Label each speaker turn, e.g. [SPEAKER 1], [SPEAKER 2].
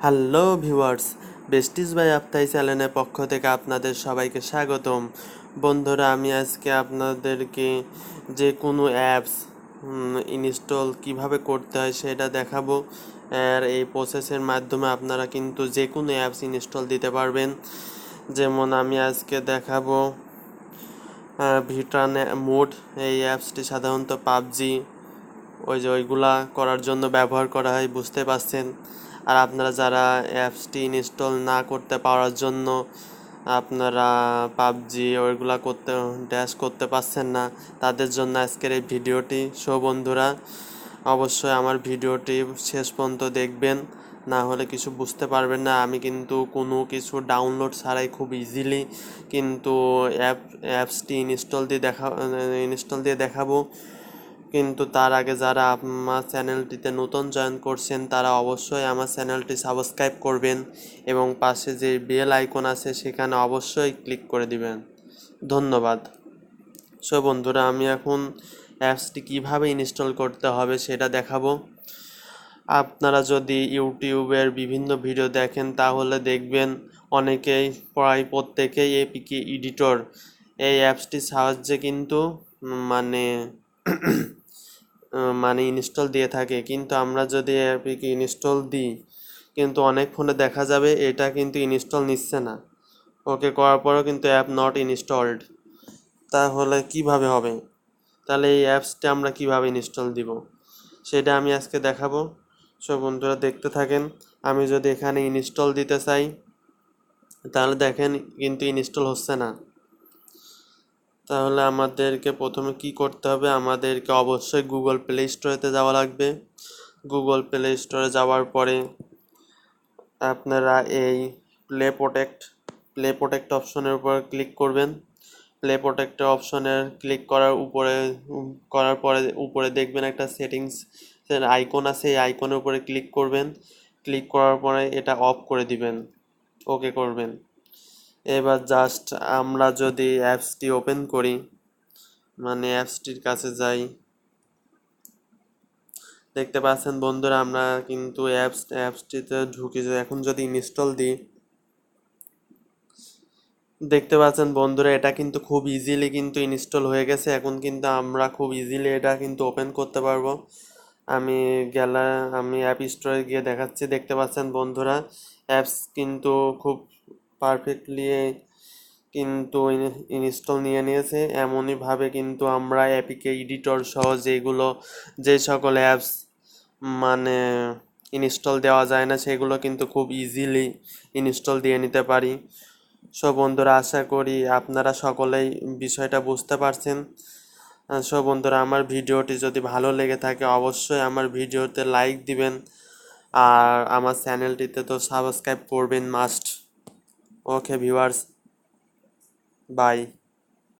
[SPEAKER 1] Hello viewers, বেস্টিস by আফতাই চ্যানেলের পক্ষ থেকে আপনাদের সবাইকে স্বাগতম। বন্ধুরা, আমি আজকে আপনাদেরকে যে কোনো অ্যাপস ইনস্টল কিভাবে করতে হয় সেটা দেখাবো। আর এই প্রসেসের মাধ্যমে আপনারা কিন্তু যে কোনো অ্যাপস ইনস্টল দিতে পারবেন। যেমন আমি আজকে দেখাবো ভিটান মোড। এই অ্যাপসটি সাধারণত পাবজি ওইগুলা করার জন্য ব্যবহার করা হয়, বুঝতে পারছেন। আর আপনারা যারা অ্যাপসটি ইনস্টল না করতে পারার জন্য আপনারা পাবজি ওইগুলা ড্যাশ করতে পারছেন না, তাদের জন্য আজকের এই ভিডিওটি। বন্ধুরা, অবশ্যই আমার ভিডিওটি শেষ পর্যন্ত দেখবেন, না হলে কিছু বুঝতে পারবেন না। আমি কিন্তু কোনো কিছু ডাউনলোড ছাড়াই খুব ইজিলি কিন্তু অ্যাপসটি ইনস্টল দিয়ে দেখাবো। কিন্তু তার আগে যারা আমার চ্যানেলটিতে নতুন জয়েন করছেন তারা অবশ্যই আমার চ্যানেলটি সাবস্ক্রাইব করবেন এবং পাশে যে বেল আইকন আছে সেখানে অবশ্যই ক্লিক করে দিবেন। ধন্যবাদ। বন্ধুরা, আমি এখন অ্যাপসটি কিভাবে ইনস্টল করতে হবে সেটা দেখাবো। আপনারা যদি ইউটিউবের বিভিন্ন ভিডিও দেখেন তাহলে দেখবেন অনেকেই, প্রায় প্রত্যেকেই এপিকে এডিটর এই অ্যাপসটির সাহায্যে কিন্তু মানে ইনস্টল দিয়ে থাকে। কিন্তু আমরা যদি অ্যাপটিকে ইনস্টল দিই, কিন্তু অনেক ফোনে দেখা যাবে এটা কিন্তু ইনস্টল নিচ্ছে না। ওকে করার পরেও কিন্তু অ্যাপ নট ইনস্টলড। তাহলে কিভাবে হবে? তাহলে এই অ্যাপসটা আমরা কিভাবে ইনস্টল দিব সেটা আমি আজকে দেখাবো। বন্ধুরা, দেখতে থাকেন। আমি যদি এখানে ইনস্টল দিতে চাই তাহলে দেখেন কিন্তু ইনস্টল হচ্ছে না। তাহলে আমাদেরকে প্রথমে কি করতে হবে? আমাদেরকে অবশ্যই গুগল প্লে স্টোরেতে যাওয়া লাগবে। গুগল প্লে স্টোরে যাওয়ার পরে আপনারা এই প্লে প্রোটেক্ট অপশনের উপর ক্লিক করবেন। প্লে প্রোটেক্ট অপশনের ক্লিক করার পরে উপরে দেখবেন একটা সেটিংস আইকন আছে, এই আইকনের উপরে ক্লিক করবেন। ক্লিক করার পরে এটা অফ করে দিবেন, ওকে করবেন। এবার জাস্ট আমরা যদি অ্যাপসটি ওপেন করি, অ্যাপসটির কাছে যাই, দেখতে পাচ্ছেন বন্ধুরা আমরা কিন্তু অ্যাপসটিতে ঢুকে এখন যদি ইনস্টল দিই, দেখতে পাচ্ছেন বন্ধুরা এটা কিন্তু খুব ইজিলি কিন্তু ইনস্টল হয়ে গেছে। এখন কিন্তু আমরা খুব ইজিলি এটা কিন্তু ওপেন করতে পারবো। আমি আমি অ্যাপ স্টোরে গিয়ে দেখাচ্ছি। দেখতে পাচ্ছেন বন্ধুরা অ্যাপস কিন্তু খুব পারফেক্টলি কিন্তু ইনস্টল নিয়ে নিয়েছে। এমনইভাবে কিন্তু আমরা অ্যাপিকে এডিটর সহ যে সকল অ্যাপস মানে ইনস্টল দেওয়া যায় না সেগুলো কিন্তু খুব ইজিলি ইনস্টল দিয়ে নিতে পারি। বন্ধুরা, আশা করি আপনারা সকলেই বিষয়টা বুঝতে পারছেন। বন্ধুরা, আমার ভিডিওটি যদি ভালো লেগে থাকে অবশ্যই আমার ভিডিওতে লাইক দিবেন, আর আমার চ্যানেলটিতে তো সাবস্ক্রাইব করবেন মাস্ট। Okay viewers, by.